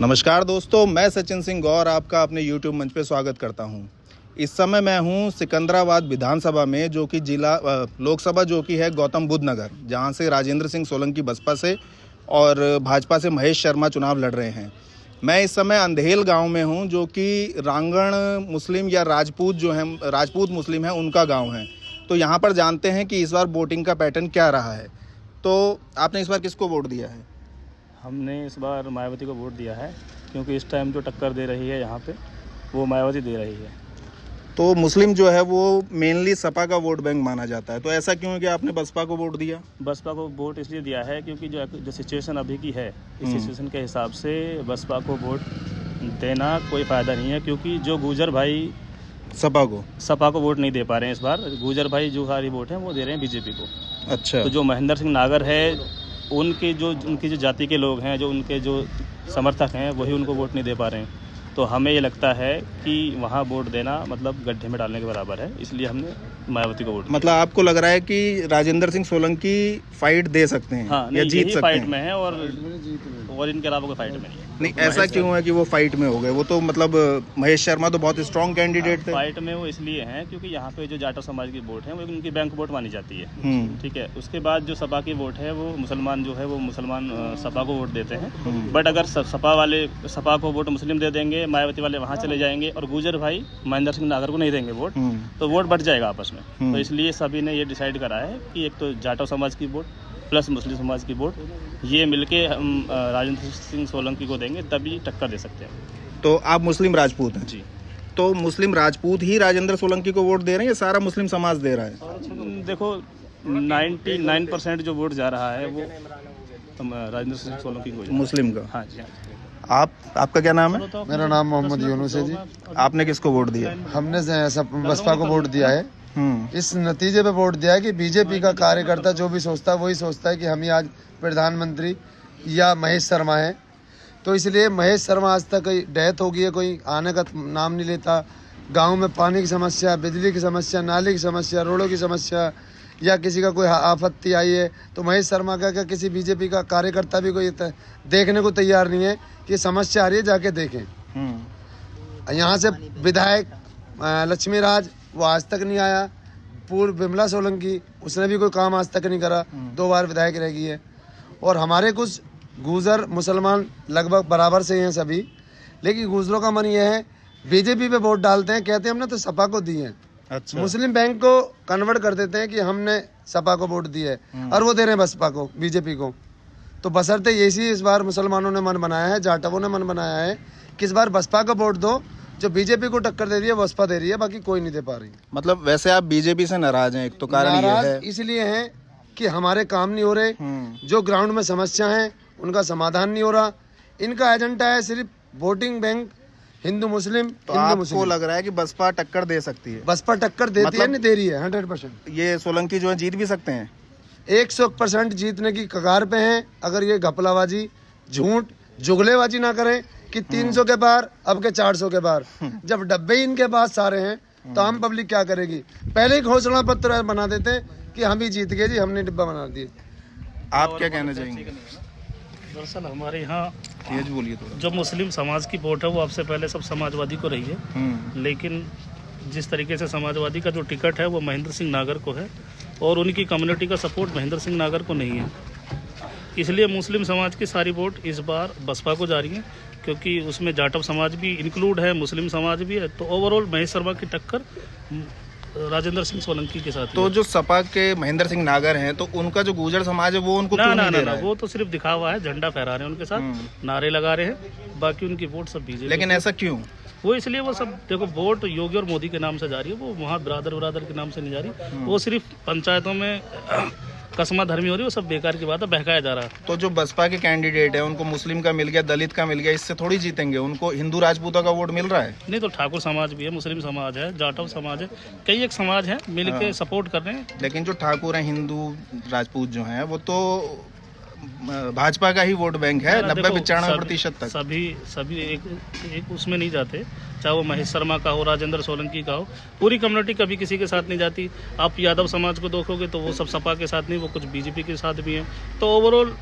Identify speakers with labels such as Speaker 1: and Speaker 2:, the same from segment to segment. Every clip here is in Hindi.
Speaker 1: नमस्कार दोस्तों, मैं सचिन सिंह गौर आपका अपने YouTube मंच पे स्वागत करता हूं। इस समय मैं हूं सिकंदराबाद विधानसभा में, जो कि जिला लोकसभा जो कि है गौतम बुद्ध नगर, जहां से राजेंद्र सिंह सोलंकी बसपा से और भाजपा से महेश शर्मा चुनाव लड़ रहे हैं। मैं इस समय अंधेल गांव में हूं, जो कि रांगण मुस्लिम या राजपूत जो हैं, राजपूत मुस्लिम हैं, उनका गाँव है। तो यहाँ पर जानते हैं कि इस बार वोटिंग का पैटर्न क्या रहा है। तो आपने इस बार किसको वोट दिया है?
Speaker 2: हमने इस बार मायावती को वोट दिया है, क्योंकि इस टाइम जो टक्कर दे रही है यहाँ पे वो मायावती दे रही है।
Speaker 1: तो मुस्लिम जो है वो मेनली सपा का वोट बैंक माना जाता है, तो ऐसा क्यों है कि आपने बसपा को वोट दिया?
Speaker 2: बसपा को वोट इसलिए दिया है क्योंकि जो सिचुएशन अभी की है, इस सिचुएशन के हिसाब से बसपा को वोट देना कोई फ़ायदा नहीं है, क्योंकि जो गुजर भाई सपा को वोट नहीं दे पा रहे हैं। इस बार गुजर भाई जो सारी वोट हैं वो दे रहे हैं बीजेपी को।
Speaker 1: अच्छा।
Speaker 2: तो जो महेंद्र सिंह नागर है, उनकी जो जाति के लोग हैं, जो उनके जो समर्थक हैं, वही उनको वोट नहीं दे पा रहे हैं। तो हमें ये लगता है कि वहाँ वोट देना मतलब गड्ढे में डालने के बराबर है, इसलिए हमने मायावती को वोट दिया।
Speaker 1: मतलब आपको लग रहा है कि राजेंद्र सिंह सोलंकी फाइट दे सकते हैं?
Speaker 2: हाँ,
Speaker 1: या जीत सकते
Speaker 2: फाइट
Speaker 1: हैं?
Speaker 2: में है और इनके अलावा कोई फाइट में नहीं है।
Speaker 1: नहीं, ऐसा क्यों है कि वो फाइट में हो गए? वो तो मतलब महेश शर्मा तो बहुत स्ट्रॉन्ग कैंडिडेट थे।
Speaker 2: फाइट में वो इसलिए हैं क्योंकि यहाँ पे जो जाटव समाज की वोट है वो उनकी बैंक वोट मानी जाती है। ठीक है। उसके बाद जो सपा की वोट है वो मुसलमान जो है वो मुसलमान सपा को वोट देते हैं। बट अगर सपा को वोट मुस्लिम दे देंगे, मायावती वाले वहाँ चले जाएंगे और गुजर भाई महेंद्र सिंह नागर को नहीं देंगे वोट, तो वोट बढ़ जाएगा आपस में। तो इसलिए सभी ने ये डिसाइड करा है कि एक तो जाटव समाज की वोट प्लस मुस्लिम समाज की वोट, ये मिलके हम राजेंद्र सिंह सोलंकी को देंगे, तभी टक्कर दे सकते हैं।
Speaker 1: तो आप मुस्लिम राजपूत हैं?
Speaker 2: जी।
Speaker 1: तो मुस्लिम राजपूत ही राजेंद्र सोलंकी को वोट दे रहे हैं या सारा मुस्लिम समाज दे रहा है?
Speaker 2: देखो 99% जो वोट जा रहा है वो राजेंद्र सिंह सोलंकी को,
Speaker 1: मुस्लिम का।
Speaker 2: हाँ जी।
Speaker 1: आपका क्या नाम है?
Speaker 3: मेरा नाम मोहम्मद यूनुस है जी।
Speaker 1: आपने किसको वोट दिया?
Speaker 3: हमने बसपा को वोट दिया है। इस नतीजे पे वोट दिया है कि बीजेपी का कार्यकर्ता जो भी सोचता है वही सोचता है कि हम ही आज प्रधानमंत्री या महेश शर्मा है। तो इसलिए महेश शर्मा आज तक कोई डेथ हो गई है, कोई आने का नाम नहीं लेता। गांव में पानी की समस्या, बिजली की समस्या, नाली की समस्या, रोडों की समस्या, या किसी का कोई आपत्ति आई है तो महेश शर्मा का क्या किसी बीजेपी का कार्यकर्ता भी कोई देखने को तैयार नहीं है कि समस्या आ रही है, जाके देखें। यहाँ से विधायक लक्ष्मी राज वो आज तक नहीं आया। पूर्व विमला सोलंकी उसने भी कोई काम आज तक नहीं करा, 2 बार विधायक रह गई है। और हमारे कुछ गुजर मुसलमान लगभग बराबर से हैं सभी, लेकिन गुजरों का मन ये है बीजेपी पे वोट डालते हैं, कहते हैं हमने तो सपा को दी है।
Speaker 1: अच्छा।
Speaker 3: मुस्लिम बैंक को कन्वर्ट कर देते हैं कि हमने सपा को वोट दी है और वो दे रहे हैं बसपा को, बीजेपी को। तो बशर्ते यही इस बार मुसलमानों ने मन बनाया है, जाटवों ने मन बनाया है कि इस बार बसपा को वोट दो। जो बीजेपी को टक्कर दे रही है बसपा दे रही है, बाकी कोई नहीं दे पा रही।
Speaker 1: मतलब वैसे आप बीजेपी से नाराज हैं? एक तो कारण ये है
Speaker 3: इसलिए है कि हमारे काम नहीं हो रहे, जो ग्राउंड में समस्या है उनका समाधान नहीं हो रहा। इनका एजेंडा है सिर्फ वोटिंग बैंक, हिंदू मुस्लिम।
Speaker 1: तो आपको लग रहा है कि बसपा टक्कर दे सकती है?
Speaker 3: बसपा टक्कर देती है, नहीं दे रही है 100%।
Speaker 1: ये सोलंकी जो है जीत भी सकते हैं?
Speaker 3: 100% जीतने की कगार पे हैं, अगर ये घपलाबाजी, झूठ, जुगलेबाजी ना करें कि 300 के बार अब के 400 के बार। जब डब्बे ही इनके पास सारे हैं तो आम पब्लिक क्या करेगी? पहले ही घोषणा पत्र बना देते हैं कि हम ही जीत गए जी, हमने डिब्बा बना दिए।
Speaker 1: आप क्या कहना चाहेंगे?
Speaker 4: दरअसल हमारे यहाँ
Speaker 1: तेज बोलिए थोड़ा।
Speaker 4: जो मुस्लिम समाज की वोट है वो आपसे पहले सब समाजवादी को रही है, लेकिन जिस तरीके से समाजवादी का जो टिकट है वो महेंद्र सिंह नागर को है और उनकी कम्युनिटी का सपोर्ट महेंद्र सिंह नागर को नहीं है, इसलिए मुस्लिम समाज की सारी वोट इस बार बसपा को जा रही है, क्योंकि उसमें जाटव समाज भी इंक्लूड है, मुस्लिम समाज भी है। तो ओवरऑल महेश शर्मा की टक्कर राजेंद्र सिंह सोलंकी के साथ।
Speaker 1: तो जो सपा के महेंद्र सिंह नागर हैं, तो उनका जो गुजर समाज है वो उनको
Speaker 4: ना
Speaker 1: क्यों
Speaker 4: ना
Speaker 1: नहीं दे
Speaker 4: ना,
Speaker 1: रहा है?
Speaker 4: वो तो सिर्फ दिखावा है, झंडा फहरा रहे हैं उनके साथ, नारे लगा रहे हैं, बाकी उनकी वोट सब बीजेपी।
Speaker 1: लेकिन ऐसा क्यों?
Speaker 4: वो इसलिए वो सब देखो वोट योगी और मोदी के नाम से जा रही है, वो वहाँ ब्रादर के नाम से नहीं जा रही। वो सिर्फ पंचायतों में कसमा धर्मी हो रही है, वो सब बेकार की बात है, बहकाया जा रहा है।
Speaker 1: तो जो बसपा के कैंडिडेट है उनको मुस्लिम का मिल गया, दलित का मिल गया, इससे थोड़ी जीतेंगे। उनको हिंदू राजपूतों का वोट मिल रहा है।
Speaker 4: नहीं तो ठाकुर समाज भी है, मुस्लिम समाज है, जाटव समाज है, कई एक समाज है मिलके सपोर्ट कर रहे हैं।
Speaker 1: लेकिन जो ठाकुर हैं, हिंदू राजपूत जो हैं, वो तो भाजपा का ही वोट बैंक है, 90-95% तक।
Speaker 4: सभी एक उसमें नहीं जाते, चाहे वो महेश शर्मा का हो, राजेंद्र सोलंकी का हो, पूरी कम्युनिटी कभी किसी के साथ नहीं जाती। आप यादव समाज को देखोगे तो वो सब सपा के साथ नहीं, वो कुछ बीजेपी के साथ भी हैं। तो ओवरऑल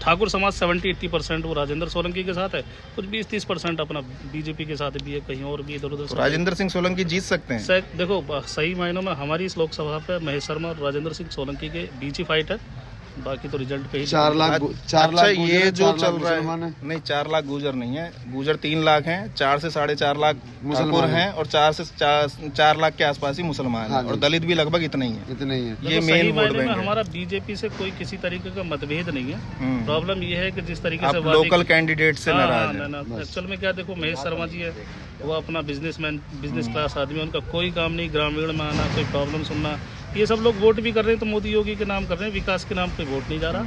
Speaker 4: ठाकुर समाज 70-80% वो राजेंद्र सोलंकी के साथ है, कुछ 20-30% अपना बीजेपी के साथ भी है, कहीं और भी इधर उधर।
Speaker 1: राजेंद्र सिंह सोलंकी जीत सकते हैं?
Speaker 4: देखो सही मायनों में हमारी इस लोकसभा पे महेश शर्मा और राजेंद्र सिंह सोलंकी के बीच ही फाइट है, बाकी तो रिजल्ट पे ही
Speaker 3: 4 लाख
Speaker 1: अच्छा, ये जो चल रहा है
Speaker 3: मुसलमान है।
Speaker 1: नहीं, 4 लाख गुजर नहीं है, गुजर 3 लाख हैं, 4 से 4.5 लाख मुसलमान हैं और 4 से 4 लाख के आसपास ही मुसलमान हैं, और दलित भी लगभग इतना ही है।
Speaker 3: इतने ही है।
Speaker 1: ये मेन वोट बैंक है।
Speaker 4: हमारा बीजेपी से कोई किसी तरीके का मतभेद नहीं है। प्रॉब्लम ये है कि जिस तरीके
Speaker 1: आप
Speaker 4: से
Speaker 1: लोकल कैंडिडेट से नाराज हैं।
Speaker 4: एक्चुअल में क्या, देखो महेश शर्मा जी है, वो अपना बिजनेसमैन, बिजनेस क्लास आदमी, उनका कोई काम नहीं ग्रामीण में आना, कोई प्रॉब्लम सुनना। ये सब लोग वोट भी कर रहे हैं तो मोदी योगी के नाम कर रहे हैं, विकास के नाम पे वोट नहीं जा रहा।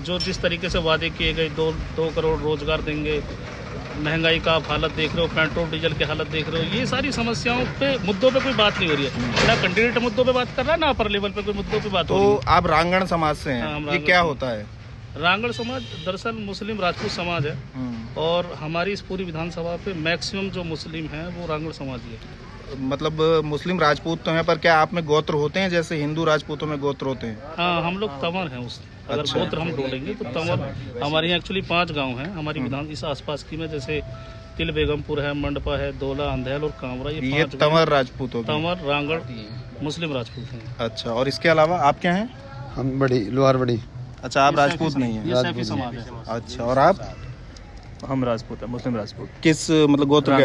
Speaker 4: जो जिस तरीके से वादे किए गए, 2 करोड़ रोजगार देंगे, महंगाई का आप हालत देख रहे हो, पेट्रोल डीजल की हालत देख रहे हो, ये सारी समस्याओं पे, मुद्दों पे कोई बात नहीं हो रही है। ना कैंडिडेट मुद्दों पे बात कर रहा है, ना अपर लेवल पे कोई मुद्दों पे बात हो रही है।
Speaker 1: तो आप रांगण समाज से
Speaker 4: हाँ,
Speaker 1: हैं,
Speaker 4: हम
Speaker 1: ये
Speaker 4: रांगण
Speaker 1: क्या
Speaker 4: समाज।
Speaker 1: होता है?
Speaker 4: रांगड़ समाज दरअसल मुस्लिम राजपूत समाज है, और हमारी इस पूरी विधानसभा पे मैक्सिमम जो मुस्लिम हैं वो रांगड़ समाज ही है।
Speaker 1: मतलब मुस्लिम राजपूत तो हैं, पर क्या आप में गोत्र होते हैं जैसे हिंदू राजपूतों में गोत्र होते हैं?
Speaker 4: हाँ, हम लोग तंवर हैं। उस अगर
Speaker 1: अच्छा।
Speaker 4: गोत्र हम ढूंढेंगे तो तंवर हमारे यहाँ एक्चुअली 5 गांव हैं हमारी विधान इस आसपास की में, जैसे तिल बेगमपुर है, मंडपा है, दोला, अंधेल और कामरा। ये 5
Speaker 1: तंवर राजपूत हो गए।
Speaker 4: तंवर रांगड़ मुस्लिम राजपूत हैं।
Speaker 1: अच्छा, और इसके अलावा आप क्या हैं?
Speaker 3: हम बड़ी लोहार बड़ी।
Speaker 1: अच्छा, आप राजपूत नहीं हैं?
Speaker 4: ये सैफी समाज है।
Speaker 1: अच्छा, और आप?
Speaker 2: हम राजपूत है, मुस्लिम राजपूत।
Speaker 1: किस मतलब गोत्र के?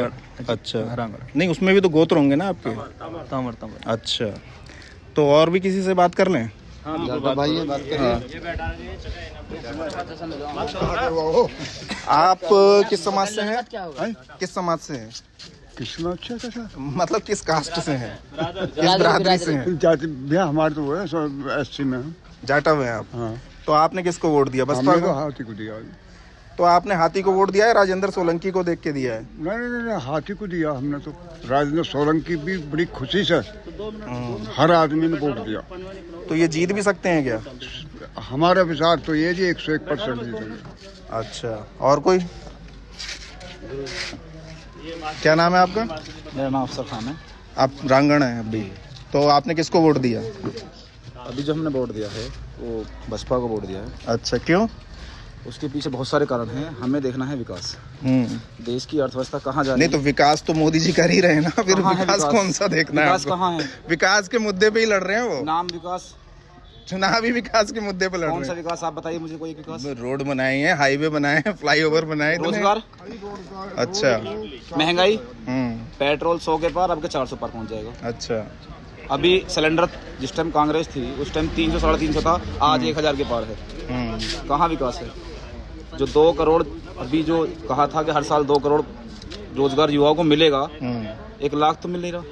Speaker 1: अच्छा, नहीं उसमें भी तो गोत्र होंगे ना आपके?
Speaker 2: तंवर।
Speaker 1: अच्छा, तो और भी किसी से बात कर लें?
Speaker 3: भाई बात करिए।
Speaker 1: आप किस समाज से हैं? किस समाज से हैं? मतलब किस कास्ट से हैं? किस बिरादरी से हैं?
Speaker 5: जाति भैया हमारे तो वो है 80 में।
Speaker 1: जाटा हुए हैं आप?
Speaker 5: हाँ,
Speaker 1: तो आपने किसको वोट दिया? बसपा
Speaker 5: हमने तो
Speaker 1: को?
Speaker 5: हाथी को दिया।
Speaker 1: तो आपने हाथी को वोट दिया है, राजेंद्र सोलंकी को देख के दिया है?
Speaker 5: नहीं, हाथी को दिया हमने तो। राजेंद्र सोलंकी भी बड़ी खुशी से हर आदमी ने वोट दिया।
Speaker 1: तो ये जीत भी सकते हैं क्या?
Speaker 5: हमारा विचार तो ये जी 101% जीतेंगे।
Speaker 1: अच्छा, और कोई? क्या नाम है आपका?
Speaker 6: मेरा नाम अफसर खान है।
Speaker 1: आप रांगण हैं अभी, तो आपने किसको वोट दिया?
Speaker 6: अभी जो हमने वोट दिया है वो बसपा को वोट दिया है।
Speaker 1: अच्छा, क्यों?
Speaker 6: उसके पीछे बहुत सारे कारण हैं, हमें देखना है विकास। देश की अर्थव्यवस्था कहाँ जा रही
Speaker 1: नहीं तो विकास तो मोदी जी कर ही रहे हैं ना, फिर
Speaker 6: कहाँ है
Speaker 1: विकास कौन सा देखना है
Speaker 6: विकास
Speaker 1: आपको?
Speaker 6: कहाँ है?
Speaker 1: विकास के मुद्दे पे ही लड़ रहे हैं वो।
Speaker 6: नाम विकास,
Speaker 1: चुनाव भी विकास के मुद्दे पे लड़
Speaker 6: कौन
Speaker 1: रहे
Speaker 6: सा
Speaker 1: हैं।
Speaker 6: विकास आप बताइए मुझे, कोई एक विकास।
Speaker 1: रोड बनाए हैं, हाईवे बनाए हैं, फ्लाईओवर बनाए हैं, इतने।
Speaker 6: रोजगार,
Speaker 1: अच्छा।
Speaker 6: महंगाई,
Speaker 1: हम्म।
Speaker 6: पेट्रोल 100 के पार, अब के 400 पार पहुंच जाएगा।
Speaker 1: अच्छा।
Speaker 6: अभी सिलेंडर जिस टाइम कांग्रेस थी उस टाइम 300 साढ़े 300 था, आज 1000 के पार है। कहाँ विकास है? जो 2 करोड़ अभी जो कहा था कि हर साल 2 करोड़ रोजगार युवाओं को मिलेगा, 1 लाख तो मिल नहीं रहा।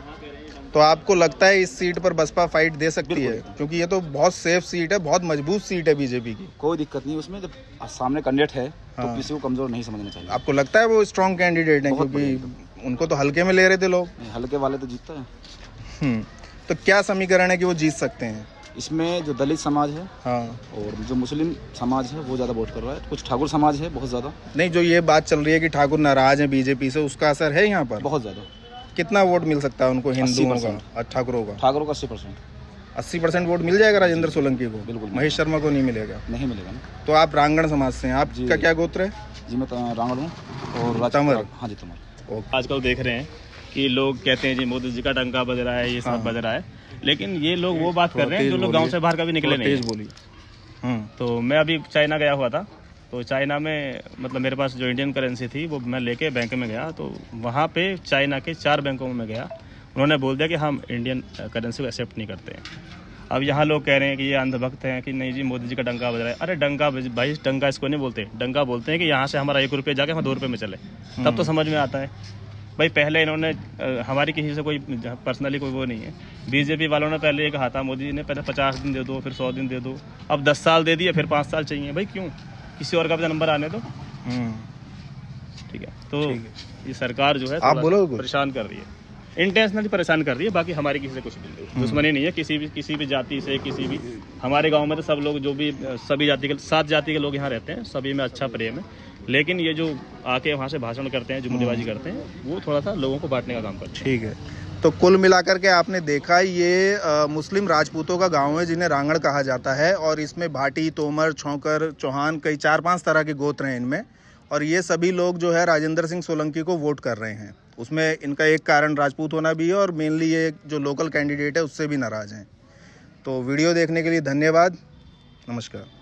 Speaker 1: तो आपको लगता है इस सीट पर बसपा फाइट दे सकती है? क्योंकि ये तो बहुत सेफ सीट है, बहुत मजबूत सीट है बीजेपी की।
Speaker 6: कोई दिक्कत नहीं उसमें, जब सामने कैंडिडेट है तो किसी को कमजोर नहीं समझना चाहिए।
Speaker 1: आपको लगता है वो स्ट्रॉन्ग कैंडिडेट है?
Speaker 6: बहुत
Speaker 1: क्योंकि उनको तो हल्के में ले रहे थे लोग।
Speaker 6: हल्के वाले तो जीतता है।
Speaker 1: तो क्या समीकरण है कि वो जीत सकते हैं?
Speaker 6: इसमें जो दलित समाज है
Speaker 1: हाँ,
Speaker 6: और जो मुस्लिम समाज है वो ज़्यादा वोट कर रहा है। कुछ ठाकुर समाज है बहुत ज़्यादा।
Speaker 1: नहीं, जो ये बात चल रही है कि ठाकुर नाराज हैं बीजेपी से, उसका असर है यहाँ पर?
Speaker 6: बहुत ज़्यादा।
Speaker 1: कितना वोट मिल सकता है उनको, हिंदुओं का और ठाकुरों का?
Speaker 6: ठाकुरों का 80%।
Speaker 1: 80% वोट मिल जाएगा राजेंद्र सोलंकी को?
Speaker 6: बिल्कुल।
Speaker 1: महेश शर्मा को नहीं मिलेगा?
Speaker 6: नहीं मिलेगा ना।
Speaker 1: तो आप रांगण समाज से हैं, आपका क्या गोत्र है?
Speaker 6: जी मैं रांगड़ हूँ और
Speaker 1: तंवर।
Speaker 6: हाँ जी तंवर।
Speaker 2: आजकल देख रहे हैं कि लोग कहते हैं जी मोदी जी का डंका बज रहा है, ये सब बज रहा है, लेकिन ये लोग वो बात कर रहे हैं जो लोग गांव से बाहर कभी निकले नहीं।
Speaker 1: तेज बोलिए।
Speaker 2: तो मैं अभी चाइना गया हुआ था, तो चाइना में मतलब मेरे पास जो इंडियन करेंसी थी वो मैं लेके बैंक में गया, तो वहाँ पे चाइना के 4 बैंकों में गया, उन्होंने बोल दिया कि हम इंडियन करेंसी को एक्सेप्ट नहीं करते हैं। अब यहाँ लोग कह रहे हैं कि ये अंधभक्त हैं कि नहीं जी मोदी जी का डंका बज रहा है। अरे डंका भाई, डंका इसको नहीं बोलते, डंका बोलते हैं कि यहाँ से हमारा 1 रुपये जाके हम 2 रुपये में चले, तब तो समझ में आता है। भाई पहले इन्होंने हमारी किसी से कोई पर्सनली कोई वो नहीं है, बीजेपी वालों ने पहले ये कहा था मोदी जी ने, पहले 50 दिन दे दो, फिर 100 दिन दे दो, अब 10 साल दे दिए, फिर 5 साल चाहिए। भाई क्यों? किसी और का भी नंबर आने दो। ठीक है, तो ये सरकार जो है
Speaker 1: आप बोलो कुछ।
Speaker 2: परेशान कर रही है, इंटेंशनली परेशान कर रही है। बाकी हमारी किसी से कुछ दुश्मनी नहीं है, किसी भी जाति से, किसी भी। हमारे गांव में तो सब लोग जो भी सभी जाति के 7 जाति के लोग यहाँ रहते हैं, सभी में अच्छा प्रेम है। लेकिन ये जो आके वहाँ से भाषण करते हैं, जुमलेबाजी करते हैं, वो थोड़ा सा लोगों को बांटने का काम करते हैं।
Speaker 1: ठीक है, तो कुल मिलाकर के आपने देखा ये मुस्लिम राजपूतों का गांव है जिन्हें रांगड़ कहा जाता है, और इसमें भाटी, तोमर, छौकर, चौहान, कई 4-5 तरह के गोत्र हैं इनमें, और ये सभी लोग जो है राजेंद्र सिंह सोलंकी को वोट कर रहे हैं। उसमें इनका एक कारण राजपूत होना भी है, और मेनली ये जो लोकल कैंडिडेट है उससे भी नाराज़ हैं। तो वीडियो देखने के लिए धन्यवाद। नमस्कार।